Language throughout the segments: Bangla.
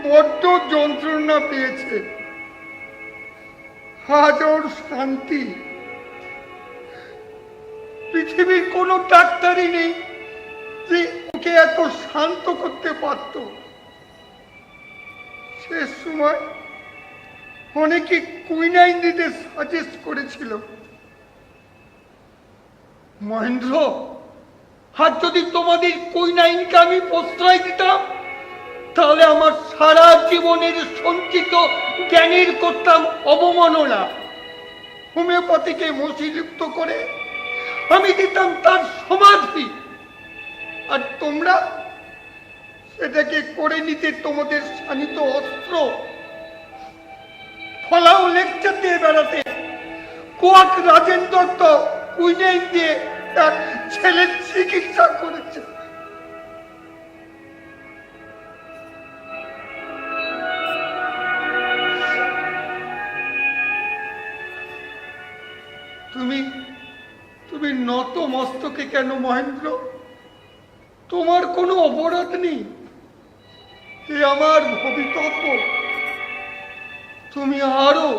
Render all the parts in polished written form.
বড্ড যন্ত্রণা পেয়েছে, আজ ওর শান্তি। পৃথিবীর কোনো ডাক্তারই নেই যে ওকে এত শান্ত করতে পারত। শেষ সময় অনেকে কুইনাইন দিতে সাজেস্ট করেছিল। মহেন্দ্র, আর যদি তোমাদের কুইনাইনকে আমি প্রশ্রয় দিতাম, তাহলে আমার সারা জীবনের সঞ্চিত জ্ঞানের করতাম অবমাননা। হোমিওপ্যাথিকে মসিলিপ্ত করে আমি দিতাম তার সমাধি, আর তোমরা সেটাকে করে নিতে তোমাদের শানিত অস্ত্র। ফলাও লেকচার দিয়ে বেড়াতে কোয়াক রাজেন্দ্র তো কুইনাইন দিয়ে তার ছেলের চিকিৎসা করেছে। তুমি নত মস্তকে কেন মহেন্দ্র? তোমার কোনো অপরাধ নেই, এ আমার ভবিতব্য। তুমি আরো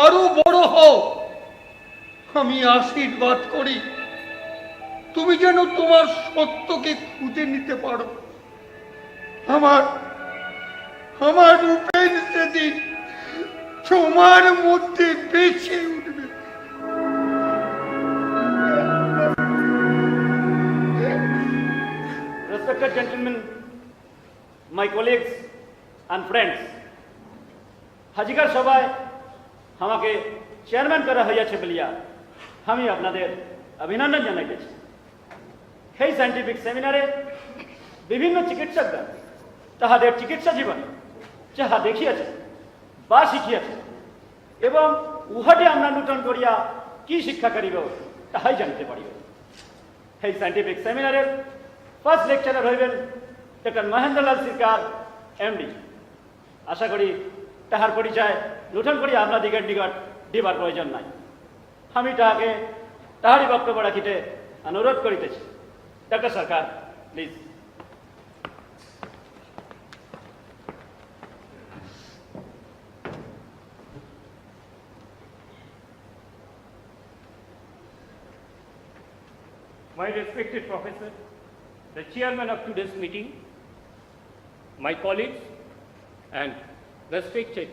আরো বড় হও, আমি আশীর্বাদ করি। তুমি যেন তোমার সত্যকে খুঁজে নিতে পারো। আমার রূপের সেদিন তোমার মধ্যে বেঁচে উঠবে। Respected gentlemen, my colleagues and friends, হাজিকার সভায় আমাকে চেয়ারম্যান করা হইয়াছে বলিয়া আমি আপনাদের অভিনন্দন জানাইতেছি। এই সায়েন্টিফিক সেমিনারে বিভিন্ন চিকিৎসকগণ তাহাদের চিকিৎসা জীবন যাহা দেখিয়াছে বা শিখিয়াছে এবং উহাটে আমরা নূতন করিয়া কি শিক্ষা করিব তাহাই জানিতে পারিব। এই সায়েন্টিফিক সেমিনারের ফার্স্ট লেকচারার হইবেন ডক্টর মহেন্দ্রলাল সরকার এমডি। আশা করি তাহার পরিচয় নূতন করিয়া আপনাদিগের নিকট দিবার প্রয়োজন নাই। আমি তাহারই বক্তব্য রাখিতে অনুরোধ করিতেছি। Doctor Sarkar, please. My respected professor, the chairman of today's meeting, my colleagues and respected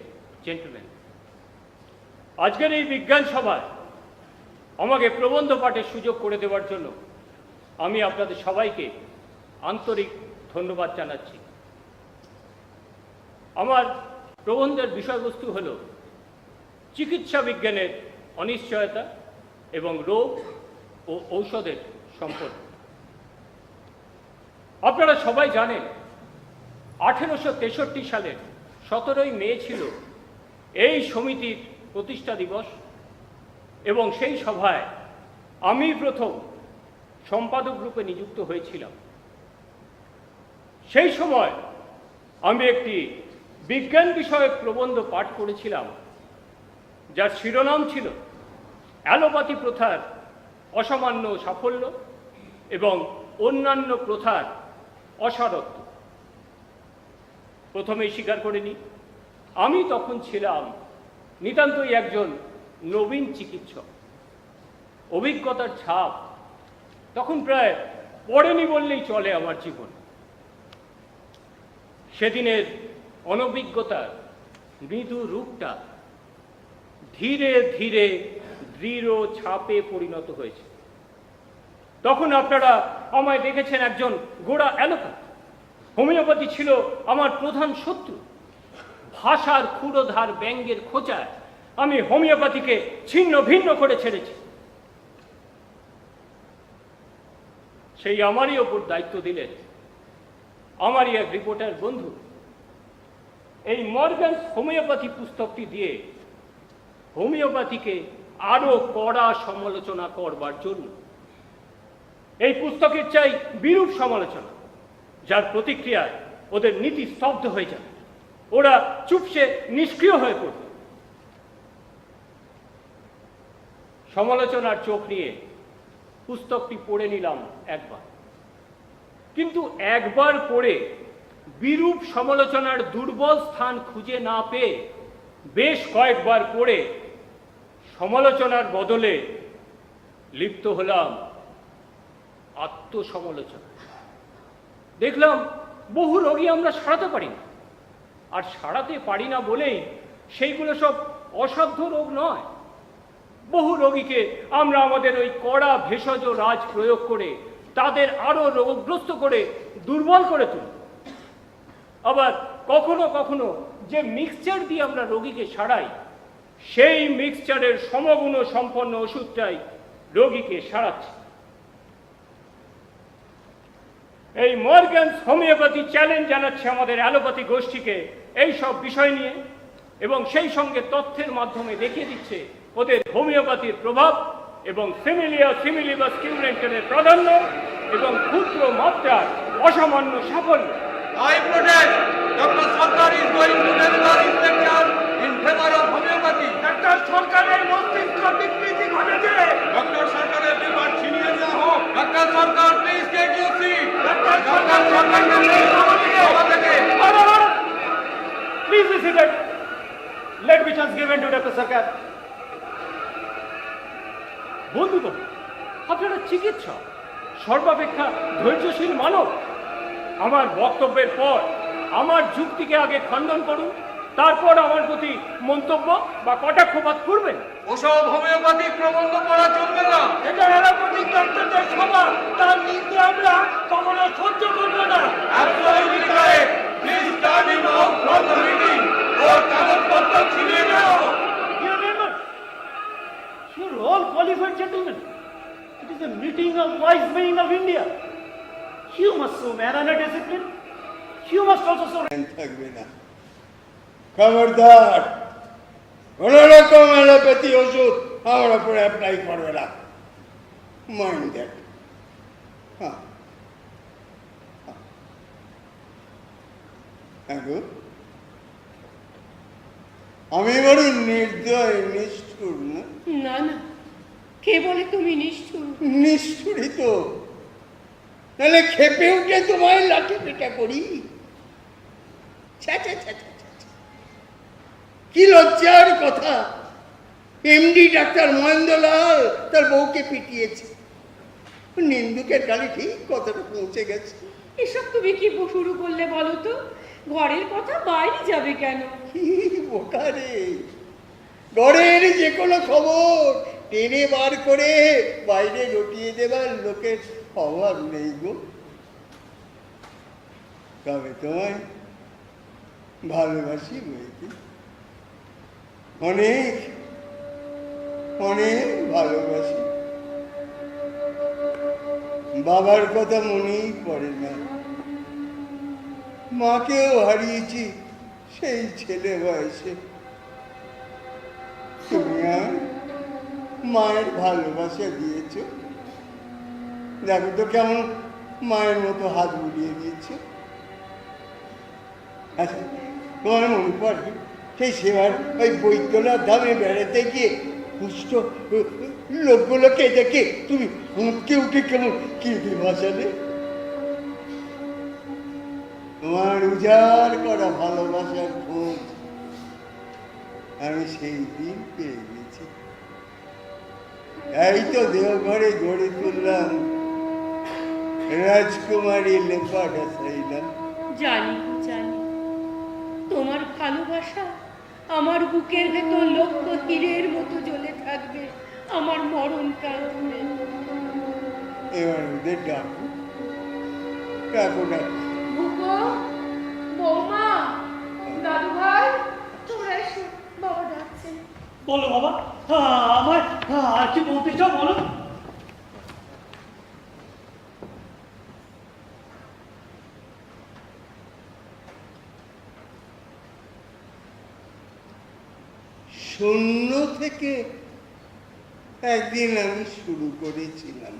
gentlemen, আজকের এই বিজ্ঞান সভায় আমাকে প্রবন্ধ পাঠের সুযোগ করে দেওয়ার জন্য আমি আপনাদের সবাইকে আন্তরিক ধন্যবাদ জানাচ্ছি। আমার প্রবন্ধের বিষয়বস্তু হল চিকিৎসা বিজ্ঞানের অনিশ্চয়তা এবং রোগ ও ঔষধের সম্পর্ক। আপনারা সবাই জানেন 1863 সালের 17 মে ছিল এই সমিতির প্রতিষ্ঠা দিবস এবং সেই সভায় আমি প্রথম সম্পাদক রূপে নিযুক্ত হয়েছিলাম। সেই সময় আমি একটি বিজ্ঞান বিষয়ক প্রবন্ধ পাঠ করেছিলাম যার শিরোনাম ছিল অ্যালোপ্যাথি প্রথার অসামান্য সাফল্য এবং অন্যান্য প্রথার অসারত্ব। প্রথমেই স্বীকার করে নিই, আমি তখন ছিলাম নিতান্তই একজন নবীন চিকিৎসক। অভিজ্ঞতার ছাপ তখন প্রায় পড়েনি বললেই চলে আমার জীবন। সেদিনের অনভিজ্ঞতার মৃদু রূপটা ধীরে ধীরে দৃঢ় ছাপে পরিণত হয়েছে। তখন আপনারা আমায় দেখেছেন একজন গোড়া অ্যালোপ্যাথ। হোমিওপ্যাথি ছিল আমার প্রধান শত্রু। ভাষার ক্ষুরোধার ব্যঙ্গের খোঁচায় আমি হোমিওপ্যাথিকে ছিন্ন ভিন্ন করে ছেড়েছি। সেই আমারই ওপর দায়িত্ব দিলেন আমারই এক রিপোর্টার বন্ধু। এই মর্গানস হোমিওপ্যাথি পুস্তকটি দিয়ে হোমিওপ্যাথিকে আরো কড়া সমালোচনা করবার জন্য। এই পুস্তকের চাই বিরূপ সমালোচনা, যার প্রতিক্রিয়ায় ওদের নীতি স্তব্ধ হয়ে যাবে, ওরা চুপসে নিষ্ক্রিয় হয়ে পড়বে। সমালোচনার চোখ নিয়ে পুস্তকটি পড়ে নিলাম একবার, কিন্তু একবার পড়ে বিরূপ সমালোচনার দুর্বল স্থান খুঁজে না পেয়ে বেশ কয়েকবার পড়ে সমালোচনার বদলে লিপ্ত হলাম আত্মসমালোচনা। দেখলাম বহু রোগী আমরা সারাতে পারি না, আর সারাতে পারি না বলেই সেইগুলো সব অসাধ্য রোগ নয়। বহু রোগীকে আমরা আমাদের ওই কড়া ভেষজ রাজ প্রয়োগ করে তাদের আরো রোগগ্রস্ত করে দুর্বল করে তুলি। আবার কখনো কখনো যে মিক্সচার দিয়ে আমরা রোগীকে সারাই, সেই মিক্সচারের সমগুণ সম্পন্ন ওষুধটাই রোগীকে সারাচ্ছে। এই মর্গ্যানস হোমিওপ্যাথি চ্যালেঞ্জ জানাচ্ছে আমাদের অ্যালোপ্যাথি গোষ্ঠীকে এই সব বিষয় নিয়ে, এবং সেই সঙ্গে তথ্যের মাধ্যমে দেখিয়ে দিচ্ছে ওদের হোমিওপ্যাথির প্রভাব এবং সিমিলিয়া সিমিলিবাস কিউরেন্টের প্রাধান্য এবং ক্ষুদ্র মাত্রার অসামান্য সাফল্য। I protest. Dr. Sarkar is going to deliver his lecture in favor of homeopathy. Doctor সরকারের মস্তিষ্ক বিকৃতি ঘটেছে। Dr. Sarkar, পেপার ছিনিয়ে দেওয়া হোক। Dr. Sarkar, please take your seat. Dr. Sarkar, Please be seated. Let be chance given to Dr. Sarkar. বন্ধুগণ, আপনারা চিকিৎসক, সর্বাপেক্ষা ধৈর্যশীল মানব। আমার বক্তব্যের পর আমার যুক্তিকে আগে খণ্ডন করুন, তারপর আমার প্রতি মন্তব্য বা কটাক্ষপাত করবেন। ওসব হোমিওপ্যাথিক প্রবন্ধ পড়া চলবে না। এটা অ্যালোপ্যাথিক ডক্টরদের সভা, তার নিন্দে আমরা কখনো সহ্য করব না। Absolutely correct. Please turn him out from the meeting. ওর কাগজপত্র ছিনিয়ে নাও। Dear members, you're all qualified gentlemen. It is a meeting of wise men of India. You must show manner and discipline. You must also show. থাকবে না। খবরদার, কোন রকম অ্যালোপ্যাথি ওষুধ আমার উপরে অ্যাপ্লাই করবে না। Mind that. আমি বড় নির্দয়, নিষ্ঠুর না? না না, কে বলে তুমি নিষ্ঠুর? নিষ্ঠুরই তো, নাহলে খেপে উঠে তোমায় লাঠি পেটা করি। ছ্যা ছ্যা ছ্যা ছ্যা ছ্যা ছ্যা। কি লজ্জার কথা! এমডি ডাক্তার মহেন্দ্রলাল তার বউকে পিটিয়েছে। নিন্দুকের গালি ঠিক কতটা পৌঁছে গেছে। এসব তুমি কি শুরু করলে বলো তো? ঘরের কথা বাইরে যাবে কেন? কি বোকারে! ঘরের যে কোনো খবর টেনে বার করে বাইরে রটিয়ে দেবার লোকের অভাব নেই গো। তবে তোমায় ভালোবাসি বইকি, অনেক অনেক ভালোবাসি। বাবার কথা মনেই পড়ে না। মাকেও হারিয়েছি সেই ছেলে বয়সে। তুমি আর মায়ের ভালোবাসা দিয়েছ, দেখো তো কেমন মায়ের মতো হাত বুলিয়ে দিয়েছ। আচ্ছা, তোমার মনে পড়ে সেই সেবার ওই বৈদ্যনাথ ধামে বেড়াতে গিয়ে পুষ্ট লোকগুলোকে দেখে তুমি উঠকে উঠে কেমন কেঁদে ভাসালে? তোমার উজাড় করা ভালোবাসার খোঁজ আমি সেই দিন পেয়ে গেছি। এই তো দেওঘরে গড়ে তুললাম রাজকুমারী লেপাটা চাইলাম। জানি গো জানি, তোমার ভালোবাসা আমার বুকের ভেতর লক্ষ তীরের মতো জ্বলে থাকবে আমার মরণকাল ধরে। এবার ওদের ডাকো, ডাকো ডাকো। ভুকো, বৌমা, দাদু ভাই, তোমরা এসো, বাবা ডাকছে। বলো বাবা, আমার আর কি বলতে চাও বলো। শূন্য থেকে একদিন আমি শুরু করেছিলাম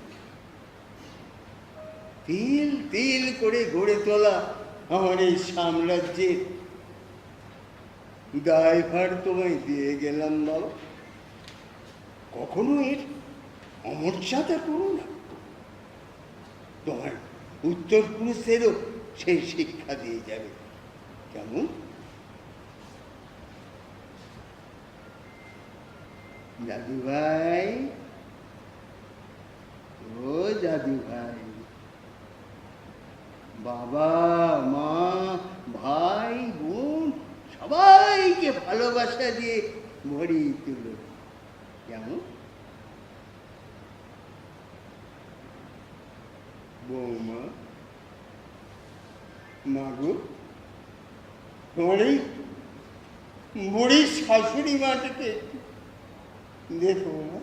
তিল তিল করে গড়ে তোলা আমার এই সাম্রাজ্যের দায়ভার তোমায় দিয়ে গেলাম বাবা। কখনো এর অমর্যাদা করো না। তোমার উত্তরপুরুষেরও সেই শিক্ষা দিয়ে যাবে। কেমন? দাদু ভাই, ও দাদু ভাই, বাবা মা ভাই বোন সবাইকে ভালোবাসা দিয়ে ভরিয়ে তুলো। কেমন? বৌমা, মাগো, তোমার এই বুড়ি শাশুড়ি মাটাকে দেখো না,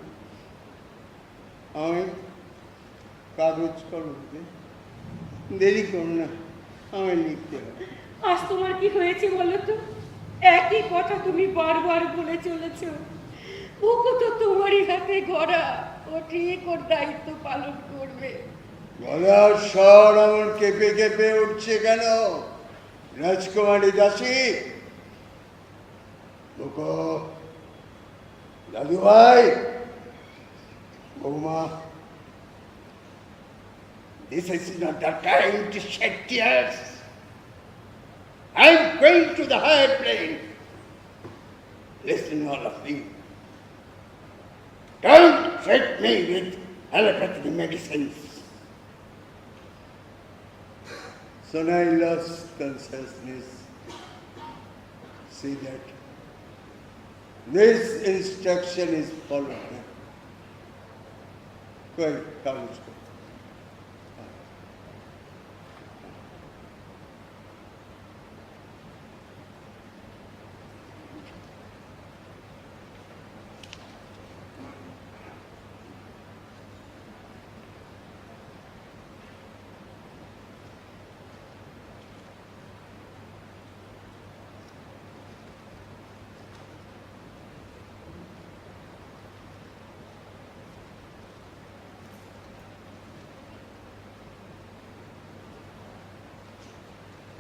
আমি কাগজ কলম দেরি করো না, আমি লিখতে হবে। আজ তোমার কি হয়েছে বলো তো? একই কথা তুমি বারবার বলে চলেছ। বুকু তো তোমারই হাতে গড়া, ও ঠিক ওর দায়িত্ব পালন করবে। গলার স্বর আমার কেঁপে কেঁপে উঠছে কেন? রাজকুমারী দাসী, দাদু ভাই, বৌমা, this is not the time to shed tears. I'm going to the higher plane. Listen, all of you. Don't treat me with allopathic medicines. So when I lost consciousness, see that this instruction is followed. Quick, college.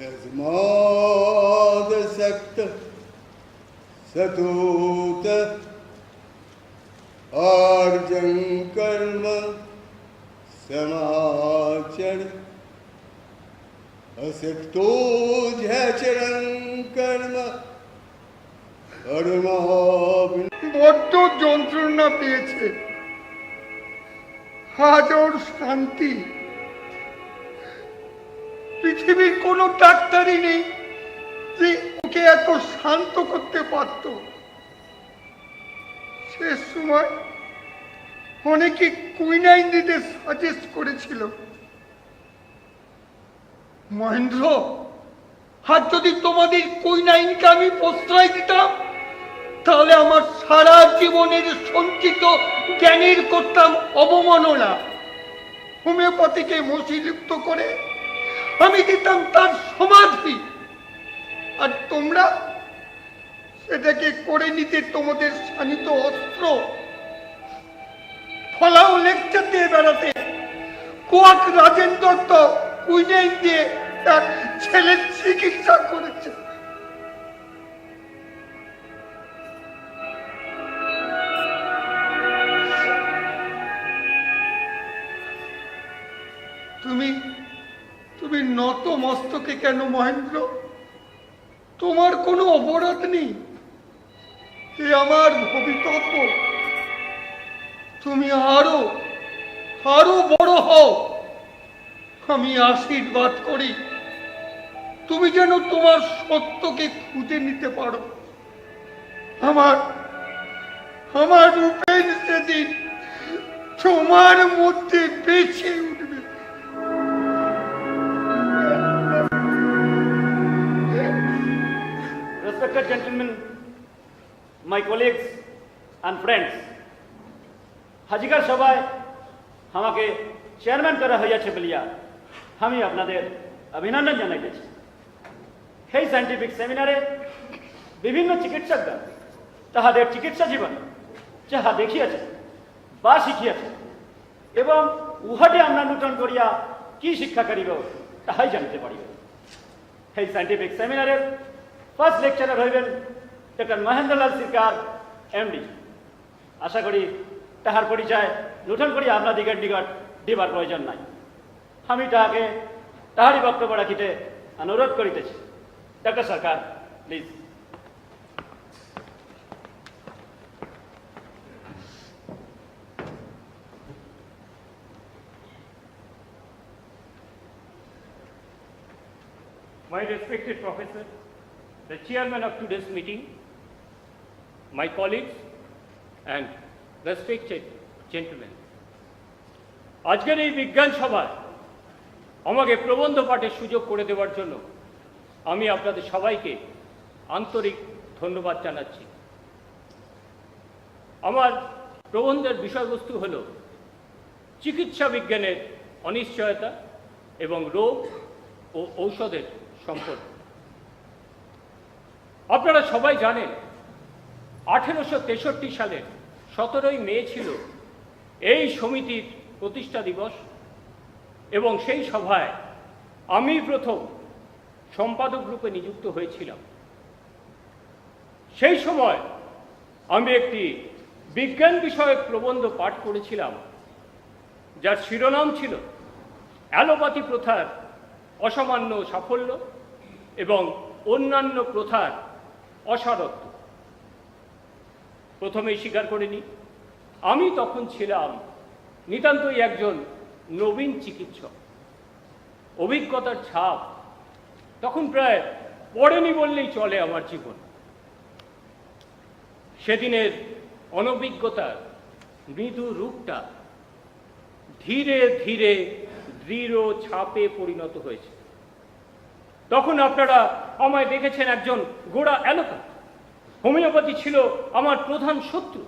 यस्माद् सक्त सतूत अर्जं कर्म समाचर असक्तो झचरं कर्म कर्माभिन। বড্ড যন্ত্রণা পেয়েছে, আজ ওর শান্তি। পৃথিবীর কোনো ডাক্তারই নেই যে ওকে এত শান্ত করতে পারত। শেষ সময় অনেকে কুইনাইন দিতে সাজেস্ট করেছিল। মহেন্দ্র, আর যদি তোমাদের কুইনাইনকে আমি প্রশ্রয় দিতাম, তাহলে আমার সারা জীবনের সঞ্চিত জ্ঞানের করতাম অবমাননা। হোমিওপ্যাথিকে মসিলিপ্ত করে আমি দিতাম তার সমাধি, আর তোমরা সেটাকে করে নিতে তোমাদের শানিত অস্ত্র। ফলাও লেকচার দিয়ে বেড়াতে। কোয়াক রাজেন্দ্র তো কুইনাইন দিয়ে তার ছেলের চিকিৎসা করেছে। তুমি নত মস্তকে কেন মহেন্দ্র? তোমার কোনো অপরাধ নেই, এ আমার ভবিতব্য। তুমি আরো আরো বড় হও, আমি আশীর্বাদ করি। তুমি যেন তোমার সত্যকে খুঁজে নিতে পারো। আমার রূপের সেদিন তোমার মধ্যে বেঁচে উঠবে। Respected gentlemen, my colleagues and friends, হাজিকার সভায় আমাকে চেয়ারম্যান করা হইয়াছে বলিয়া আমি আপনাদের অভিনন্দন জানাইতেছি। এই সায়েন্টিফিক সেমিনারে বিভিন্ন চিকিৎসকগণ তাহাদের চিকিৎসা জীবন যাহা দেখিয়াছে বা শিখিয়াছে এবং উহাটে আমরা নূতন করিয়া কি শিক্ষা করিব তাহাই জানিতে পারিব। এই সায়েন্টিফিক সেমিনারের ফার্স্ট লেকচারার হইবেন ডক্টর মহেন্দ্রলাল সিরকার এমডি। আশা করি তাহার পরিচয় নূতন করিয়া আপনাদিগের নিকট দিবার প্রয়োজন নাই। আমি তাহাকে তাহারি বক্তব্য রাখিতে অনুরোধ করিতেছি। Doctor Sarkar, please. My respected professor, the chairman of today's meeting, my colleagues and respected gentlemen. আজকের এই বিজ্ঞান সভায় আমাকে প্রবন্ধ পাঠের সুযোগ করে দেওয়ার জন্য আমি আপনাদের সবাইকে আন্তরিক ধন্যবাদ জানাচ্ছি। আমার প্রবন্ধের বিষয়বস্তু হল চিকিৎসা বিজ্ঞানের অনিশ্চয়তা এবং রোগ ও ঔষধের সম্পর্ক। আপনারা সবাই জানেন 1863 সালের 17ই মে ছিল এই সমিতির প্রতিষ্ঠা দিবস এবং সেই সভায় আমি প্রথম সম্পাদক রূপে নিযুক্ত হয়েছিলাম। সেই সময় আমি একটি বিজ্ঞান বিষয়ক প্রবন্ধ পাঠ করেছিলাম, যার শিরোনাম ছিল অ্যালোপ্যাথি প্রথার অসামান্য সাফল্য এবং অন্যান্য প্রথার অসারত্ব। প্রথমেই স্বীকার করে নিই, আমি তখন ছিলাম নিতান্তই একজন নবীন চিকিৎসক। অভিজ্ঞতার ছাপ তখন প্রায় পড়েনি বললেই চলে আমার জীবন। সেদিনের অনভিজ্ঞতার মৃদু রূপটা ধীরে ধীরে দৃঢ় ছাপে পরিণত হয়েছে। তখন আপনারা আমায় দেখেছেন একজন গোড়া অ্যালোপ্যাথ। হোমিওপ্যাথি ছিল আমার প্রধান শত্রু।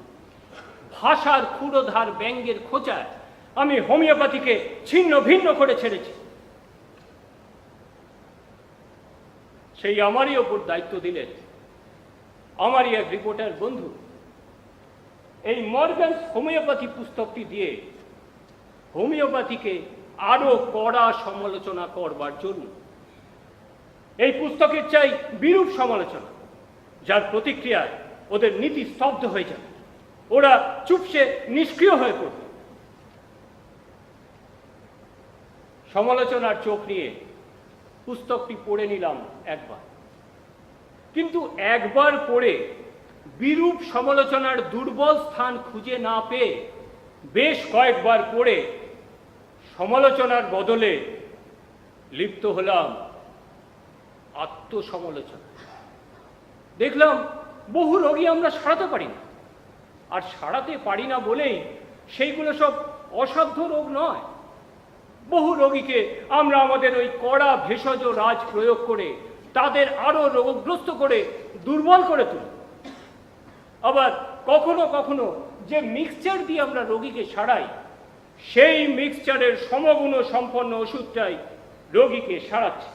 ভাষার ক্ষুরোধার ব্যঙ্গের খোঁচায় আমি হোমিওপ্যাথিকে ছিন্ন ভিন্ন করে ছেড়েছি। সেই আমারই ওপর দায়িত্ব দিলেন আমারই এক রিপোর্টার বন্ধু। এই মর্গানস হোমিওপ্যাথি পুস্তকটি দিয়ে হোমিওপ্যাথিকে আরো কড়া সমালোচনা করবার জন্য। এই পুস্তকের চাই বিরূপ সমালোচনা, যার প্রতিক্রিয়ায় ওদের নীতি স্তব্ধ হয়ে যাবে, ওরা চুপসে নিষ্ক্রিয় হয়ে পড়বে। সমালোচনার চোখ নিয়ে পুস্তকটি পড়ে নিলাম একবার, কিন্তু একবার পড়ে বিরূপ সমালোচনার দুর্বল স্থান খুঁজে না পেয়ে বেশ কয়েকবার পড়ে সমালোচনার বদলে লিপ্ত হলাম আত্মসমালোচনা। দেখলাম বহু রোগী আমরা সারাতে পারি না, আর সারাতে পারি না বলেই সেইগুলো সব অসাধ্য রোগ নয়। বহু রোগীকে আমরা আমাদের ওই কড়া ভেষজ রাজ প্রয়োগ করে তাদের আরো রোগগ্রস্ত করে দুর্বল করে তুলি। আবার কখনো কখনো যে মিক্সচার দিয়ে আমরা রোগীকে সারাই, সেই মিক্সচারের সমগুণ সম্পন্ন ওষুধটাই রোগীকে সারাচ্ছে।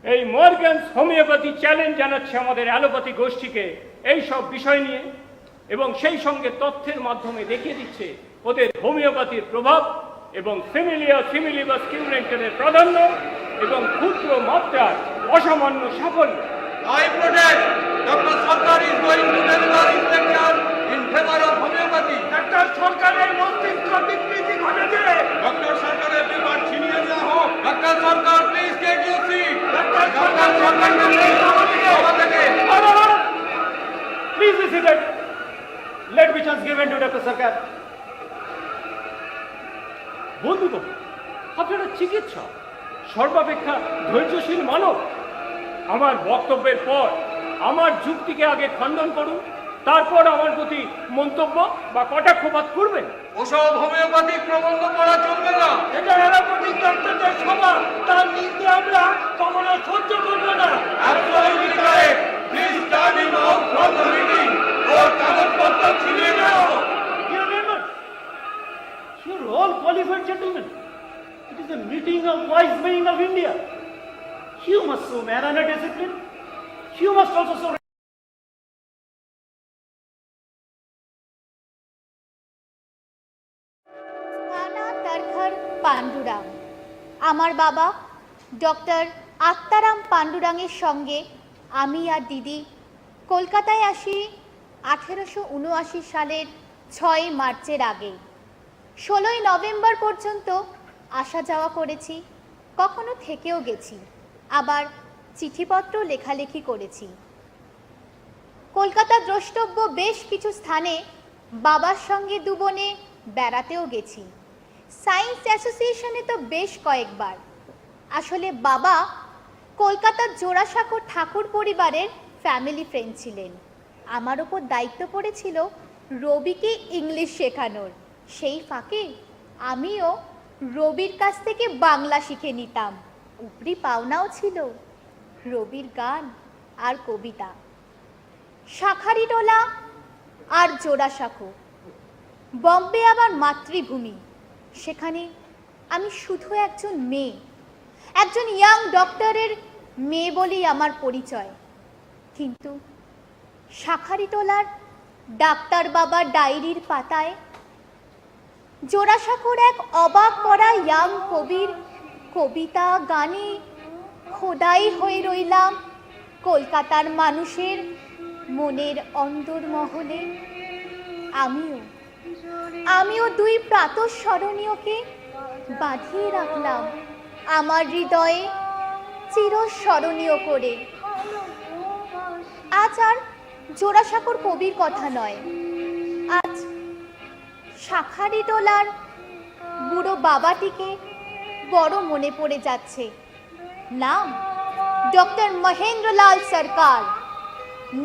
এই মর্গানস হোমিওপ্যাথি চ্যালেঞ্জ জানাচ্ছে আমাদের অ্যালোপ্যাথি গোষ্ঠীকে এই সব বিষয় নিয়ে, এবং সেই সঙ্গে তথ্যের মাধ্যমে দেখিয়ে দিচ্ছে ওদের হোমিওপ্যাথির প্রভাব এবং সিমিলিয়া সিমিলিবাস কিউরেন্টারের প্রাধান্য এবং ক্ষুদ্র মাত্রার অসামান্য সাফল্য। I protest. Dr. Sarkar is going to deliver his lecture in favor of homeopathy. Doctor সরকারের মস্তিষ্ক বিকৃতি ঘটেছে। Dr. Sarkar, everyone senior na ho. Dr. Sarkar, please take your seat. Dr. Sarkar, Please be seated. Let be chance given to Dr. Sarkar. বন্ধুগণ, আপনারা চিকিৎসক, সর্বাপেক্ষা ধৈর্যশীল মানব। আমার বক্তব্যের পর আমার যুক্তিকে আগে খণ্ডন করুন, তারপর আমার প্রতি মন্তব্য বা কটাক্ষপাত করবেন। ওসব হোমিওপ্যাথিক প্রবন্ধ পড়া চলবে না। এটা অ্যালোপ্যাথিক ডাক্তারদের সভা, তার নিন্দে আমরা কখনো সহ্য করবো না। Absolutely correct. Please turn him out from the meeting. ওর কাগজপত্র ছিনিয়ে নাও। Dear members, you are all qualified gentlemen. It is a meeting of wise men of India. You must show manner and discipline. You must also show থানা তারখার পাণ্ডুরাং। আমার বাবা ডক্টর আত্মারাম পাণ্ডুরাংয়ের সঙ্গে আমি আর দিদি কলকাতায় আসি 1879 সালের 6 মার্চের আগে। 16 নভেম্বর পর্যন্ত আসা যাওয়া করেছি, কখনো থেকেও গেছি, আবার চিঠিপত্র লেখালেখি করেছি। কলকাতা দ্রষ্টব্য বেশ কিছু স্থানে বাবার সঙ্গে দুবনে বেড়াতেও গেছি। সায়েন্স অ্যাসোসিয়েশনে তো বেশ কয়েকবার। আসলে বাবা কলকাতার জোড়াসাঁকো ঠাকুর পরিবারের ফ্যামিলি ফ্রেন্ড ছিলেন। আমার ওপর দায়িত্ব পড়েছিল রবিকে ইংলিশ শেখানোর। সেই ফাঁকে আমিও রবির কাছ থেকে বাংলা শিখে নিতাম। উপরি পাওনাও ছিল রবির গান আর কবিতা। শাঁখারীটোলা আর জোড়াসাঁকো, বম্বে আমার মাতৃভূমি। সেখানে আমি শুধু একজন মেয়ে, একজন ইয়াং ডক্টরের মেয়ে বলেই আমার পরিচয়। কিন্তু শাঁখারীটোলার ডাক্তার বাবার ডায়েরির পাতায় জোড়াসাঁকোর এক অবাক করা ইয়াং কবির কবিতা গানে খোদাই হয়ে রইলাম কলকাতার মানুষের মনের অন্দরমহলে। আমিও দুই প্রাতঃস্মরণীয়কে বাঁধিয়ে রাখলাম আমার হৃদয়ে চিরস্মরণীয় করে। আজ আর জোড়াসাঁকোর কবির কথা নয়, আজ শাঁখারীটোলার বুড়ো বাবাটিকে বড় মনে পড়ে যাচ্ছে। নাম ডক্টর মহেন্দ্রলাল সরকার।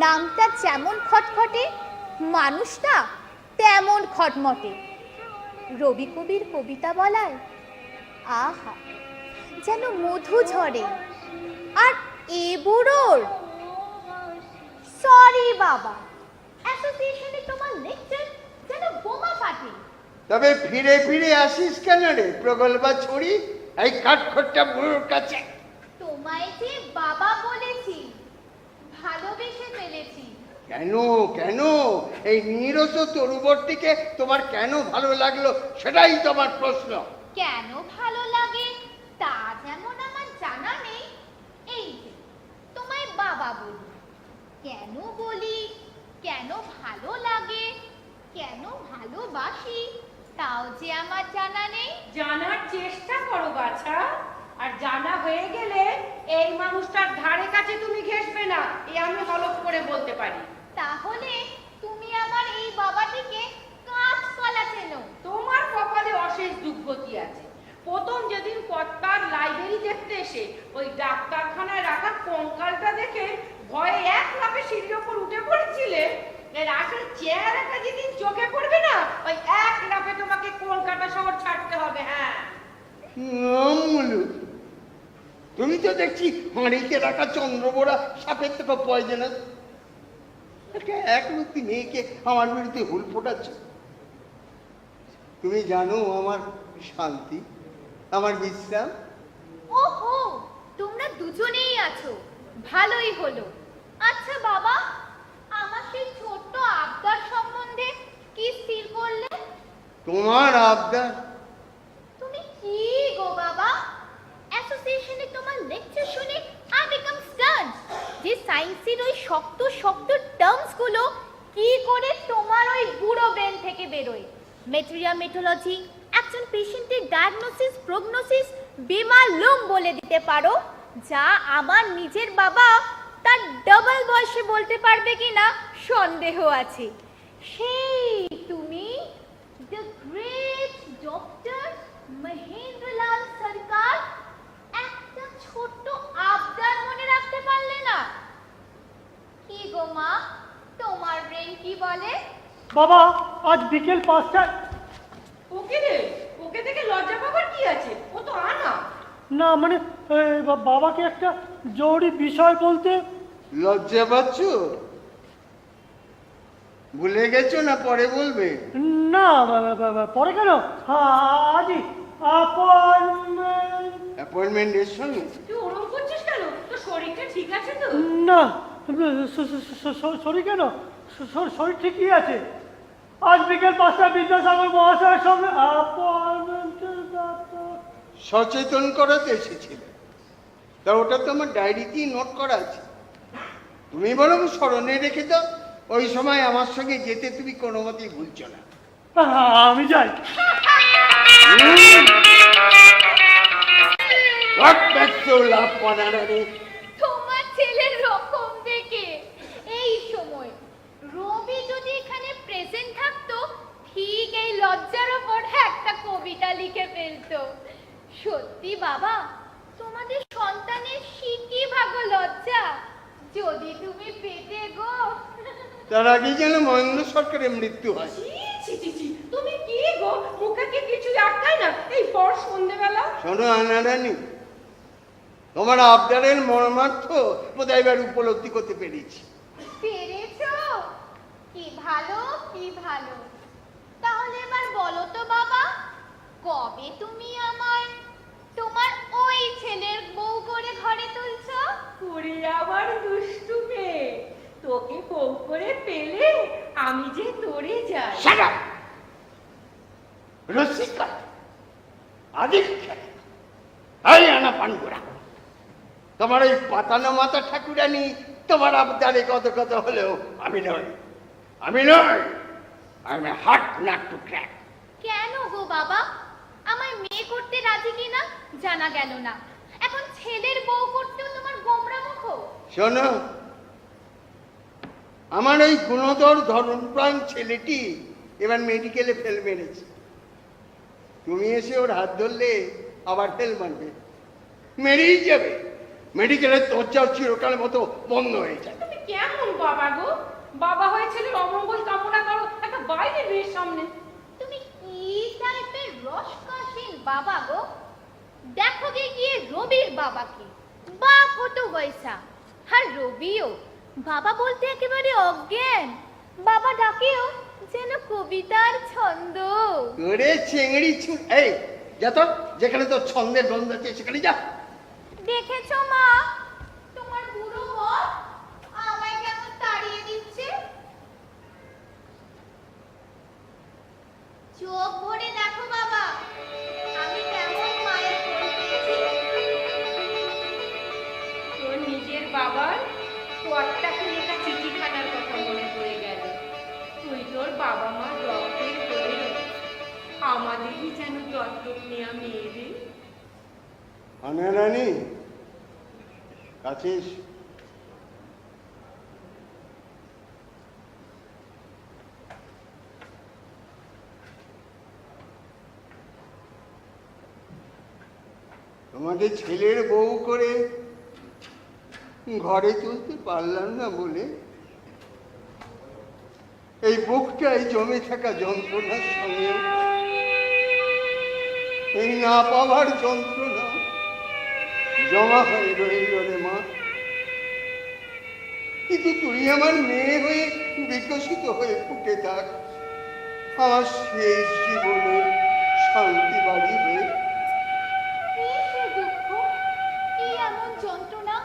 নামটা যেমন খটখটে, মানুষটা তেমন খটমটে। রবি কবির কবিতা বলায় আহা, যেন মধু ঝরে। আর এ বুড়োর, সরি বাবা, অ্যাসোসিয়েশনে তোমার লেকচার যেন বোমা ফাটে। তবে ফিরে ফিরে আসিস কেন রে প্রগল্ভা ছড়ি এই কাঠখোট্টা বুড়োর কাছে? তোমায় যে বাবা বলেছি, ভালোবেসে ফেলেছি। কেন কেন এই নিরস তরুবর্তীকে তোমার কেন ভালো লাগলো সেটাই তোমার প্রশ্ন। কেন ভালো লাগে তা যেমন আমার জানা নেই, এই যে তোমায় বাবা বলি। কেন বলি, কেন ভালো লাগে, কেন ভালোবাসি তাও যে আমার জানা নেই। জানার চেষ্টা করো বাছা, আর জানা হয়ে গেলে এই মানুষটার ধারে কাছে তুমি ঘেঁষবে না, এ আমি হলফ করে বলতে পারি। তাহলে তুমি আমার এই বাবাটিকে কাঁচকলা চেনো। তোমার কপালে অশেষ দুর্গতি আছে। প্রথম যেদিন কর্তার লাইব্রেরি দেখতে এসে ওই ডাক্তারখানায় রাখা কঙ্কালটা দেখে ভয়ে এক লাফে সিঁড়ির ওপর উঠে পড়েছিলে, এর আসল চেহারাটা যেদিন চোখে পড়বে না, ওই এক লাফে তোমাকে কলকাতা শহর ছাড়তে হবে। হ্যাঁ, তুমি তো দেখছি হাঁড়িতে রাখা চন্দ্রবোড়া সাপের থেকে পয়জনাস। এক লুতি মেয়েকে আমার বিরুদ্ধে হুল ফোটাচ্ছ। তুমি জানো আমার শান্তি, আমার বিশ্রাম। ওহো, তোমরা দুজনেই আছো, ভালোই হলো। আচ্ছা বাবা, আমার সেই ছোট্ট আবদার সম্বন্ধে কি স্থির করলে? তোমার আবদার? তুমি কি গো বাবা, অ্যাসোসিয়েশনে তোমার লেকচার শুনে আই বিকাম স্টান যে সায়েন্সের ওই শক্ত শক্ত টার্মস গুলো কি করে তোমার ওই বুড়ো ব্রেন থেকে বেরোয়। মেট্রিয়ামেটোলজি, একজন পেশেন্টের ডায়াগনোসিস প্রগনোসিস বেমালুম বলে দিতে পারো, যা আমার নিজের বাবা তার ডাবল বয়সে বলতে পারবে কিনা সন্দেহ আছে। সেই তুমি, দ্য গ্রেট ডক্টর মহেন্দ্রলাল সরকার, একটা ছোট্ট আবদার মনে রাখতে পারলে না? কি গো মা, তোমার ব্রেন কি বলে? বাবা আজ বিকেল 5টায়। ওকে রে, ওকে দেখে লজ্জা পাবার কি আছে, ও তো আনা। না মানে বাবাকে একটা জরুরি বিষয় বলতে। লজ্জা পাচ্ছ? ভুলে গেছো না পরে বলবে? না পরে কেন, আজই অ্যাপয়েন্টমেন্টের সঙ্গে। তুই ওরম করছিস কেন? তোর শরীরটা ঠিক আছে তো? না শরীর কেন, শরীর ঠিকই আছে। আজ বিকেল 5টা বিদ্যাসাগর মহাশয়ের সঙ্গে অ্যাপয়েন্টমেন্টের ব্যাপার। সচেতন করাতে এসেছিলে, তা ওটা তো আমার ডায়েরিতেই নোট করা আছে। তুমি বরং স্মরণে রেখে দাও, ওই সময় আমার সঙ্গে যেতে তুমি কোনো মতেই ভুলছো না। আমি যাই। What makes you laugh, Manarani? তোমার ছেলের রকম দেখে এই সময় রবি যদি এখানে প্রেজেন্ট থাকতো ঠিক এই লজ্জার ওপর একটা কবিতা লিখে ফেলতো। সত্যি বাবা, তোমাদের সন্তানের শিখি ভাগো লজ্জা, যদি তুমি পেতে গো। তার আগে যেন মহেন্দ্র সরকারের মৃত্যু হয়। ছি, ছি, ছি, ছি, তুমি কি গো, মুখে কি কিছু আটকায় না এই পর সন্ধ্যেবেলা? শোনো আনারানি, তোমার আবদারের মর্মার্থ বোধহয় এবার উপলব্ধি করতে পেরেছি। পেরেছো? কি ভালো, কি ভালো। তাহলে এবার বলো তো বাবা, কবে তুমি তোমার ওই ছেলের বউ করে ঘরে তুলছো? ওরে আবার দুষ্টু মেয়ে, তোকে বউ করে পেলে আমি যে তোরে যাই। Shut up! রসিকা, আদিক্ষা, এই আনা পানগুড়া, তোমার ওই পাতানো মাথা ঠাকুরানি তোমার আবদারে কত কত হলেও আমি নই, আমি নই। I'm a hard nut to crack. কেন গো বাবা, আমায় মেয়ে করতে রাজি কিনা জানা গেল না, এখন ছেলের বউ করতেও তোমার গোমরা মুখ। শোনো, আমার ওই গুণধর ধরনপ্রাণ ছেলেটি এবার মেডিকেলে ফেল মেরেছে। তুমি এসে ওর হাত ধরলে আবার ফেল মারবে, মেরেই যাবে। মেডিকেলের তোরচাও চিরকালের মতো বন্ধ হয়ে যায়। তুমি কেমন বাবা গো, বাবা হয়ে ছেলের অমঙ্গল কামনা করো একটা বাইরে মেয়ের সামনে। তুমি কি টাইপের রসকসীন বাবা গো। দেখো গিয়ে রবির বাবাকে, বাপ হতো বৈসা, আর রবিও বাবা বলতে একেবারে অজ্ঞান। বাবা ডাকেও যেন কবিতার ছন্দ। ওরে চেংড়ি এই যা তো, যেখানে তোর ছন্দের গন্ধ আছে সেখানে যা। দেখেছো মা, তোমার বুড়ো বর আমায় কেমন তাড়িয়ে দিচ্ছে। চোখ ভরে দেখো বাবা, আমি কেমন মায়ের কোল পেয়েছি। তোর নিজের বাবার কর্তাকে লেখা চিঠিখানার কথা মনে পড়ে গেল। তুই তোর বাবা মা রক্তের করে আমাদেরই যেন দত্তক নেয়া মেয়েদের। আনারানি কাছে এসো। তোমাকে ছেলের বউ করে ঘরে তুলতে পারলাম না বলে এই বুকটাই জমে থাকা যন্ত্রণার সঙ্গে এই না পাওয়ার যন্ত্রণা জমা হয়ে রইল রে মা। কিন্তু তুই আমার মেয়ে হয়ে বিকশিত হয়ে ফুটে থাক আমার শেষ জীবনে শান্তি বাড়ি হয়ে। কি সে দুঃখ, কি এমন যন্ত্রণা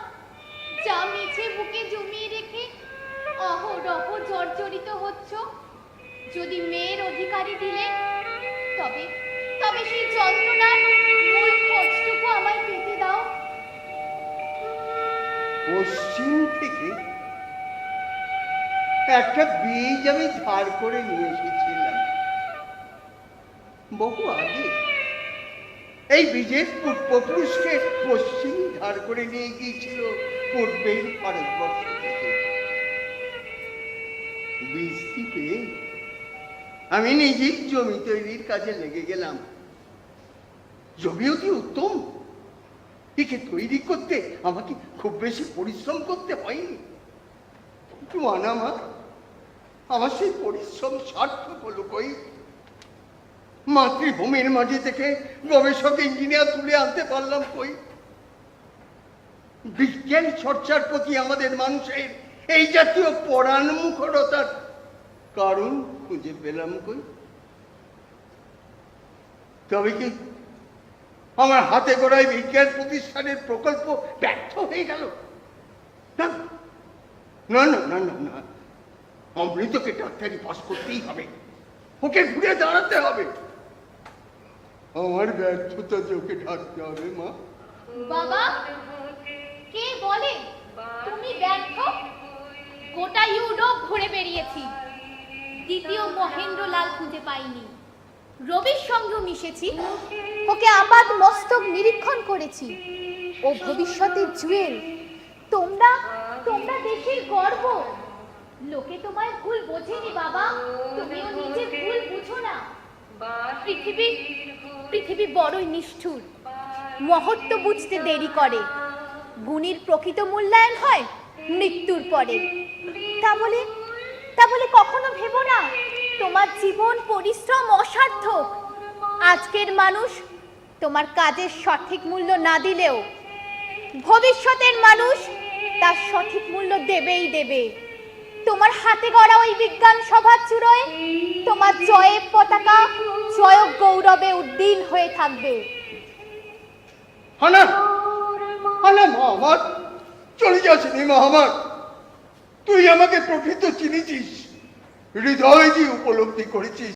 যা মিছে বুকে জমিয়ে রেখে অহরহ জর্জরিত হচ্ছ। যদি মেয়ের অধিকারী দিলে তবে তবে সেই যন্ত্রণার মূল খোঁজটুকু আমায় পেতে দাও। পশ্চিম থেকে একটা বীজ আমি ধার করে নিয়ে এসেছিলাম বহু আগে। এই বীজের পূর্বপুরুষকে পশ্চিম ধার করে নিয়ে গিয়েছিল পূর্বের ভারতবর্ষ থেকে। বীজটি পেয়ে আমি নিজেই জমি তৈরির কাজে লেগে গেলাম। জমি অতি উত্তম, একে তৈরি করতে আমাকে খুব বেশি পরিশ্রম করতে হয়নি। কিন্তু আনামা আমার সেই পরিশ্রম সার্থক হলো কই? মাতৃভূমির মাঝে থেকে গবেষক ইঞ্জিনিয়ার তুলে আনতে পারলাম কই? বিজ্ঞান চর্চার প্রতি আমাদের মানুষের এই জাতীয় পরাণমুখরতার কারণ খুঁজে পেলাম কই? তবে কি আমার হাতে গড়ায় বিজ্ঞান প্রতিষ্ঠানের প্রকল্প ব্যর্থ হয়ে গেল? না না না না না না, অমৃতকে ডাক্তারি পাস করতেই হবে, ওকে ঘুরে দাঁড়াতে হবে। আমার ব্যর্থতা ওকে ঢাকতে হবে মা। বাবা, কে বলে তুমি ব্যর্থ? গোটা ইউরোপ ঘুরে বেরিয়েছি, দ্বিতীয় মহেন্দ্রলাল খুঁজে পাইনি। রবির সঙ্গেও মিশেছি, ওকে আপাত মস্তক নিরীক্ষণ করেছি। ও ভবিষ্যতের জুয়েল। তোমরা তোমরা দেশের গর্ব। লোকে তোমায় ভুল বোঝেনি বাবা, তুমিও নিজে ভুল বুঝো না। পৃথিবী বড়ই নিষ্ঠুর, মহত্ব বুঝতে দেরি করে। গুণীর প্রকৃত মূল্যায়ন হয় মৃত্যুর পরে। তা বলে কখনো ভেবো না তোমার জীবন পরিশ্রম অসার্থক। আজকের মানুষ তোমার কাজের সঠিক মূল্য না দিলেও ভবিষ্যতের মানুষ তার সঠিক মূল্য দেবেই দেবে। তোমার হাতে গড়া ওই বিজ্ঞান সভার চূড়োয় তোমার জয়ের পতাকা জয় গৌরবে উদ্দীন হয়ে থাকবে। হানা হানা মা আমার, চলে যাসনি মা আমার। তুই আমাকে প্রকৃত চিনেছিস, হৃদয় দিয়ে উপলব্ধি করেছিস।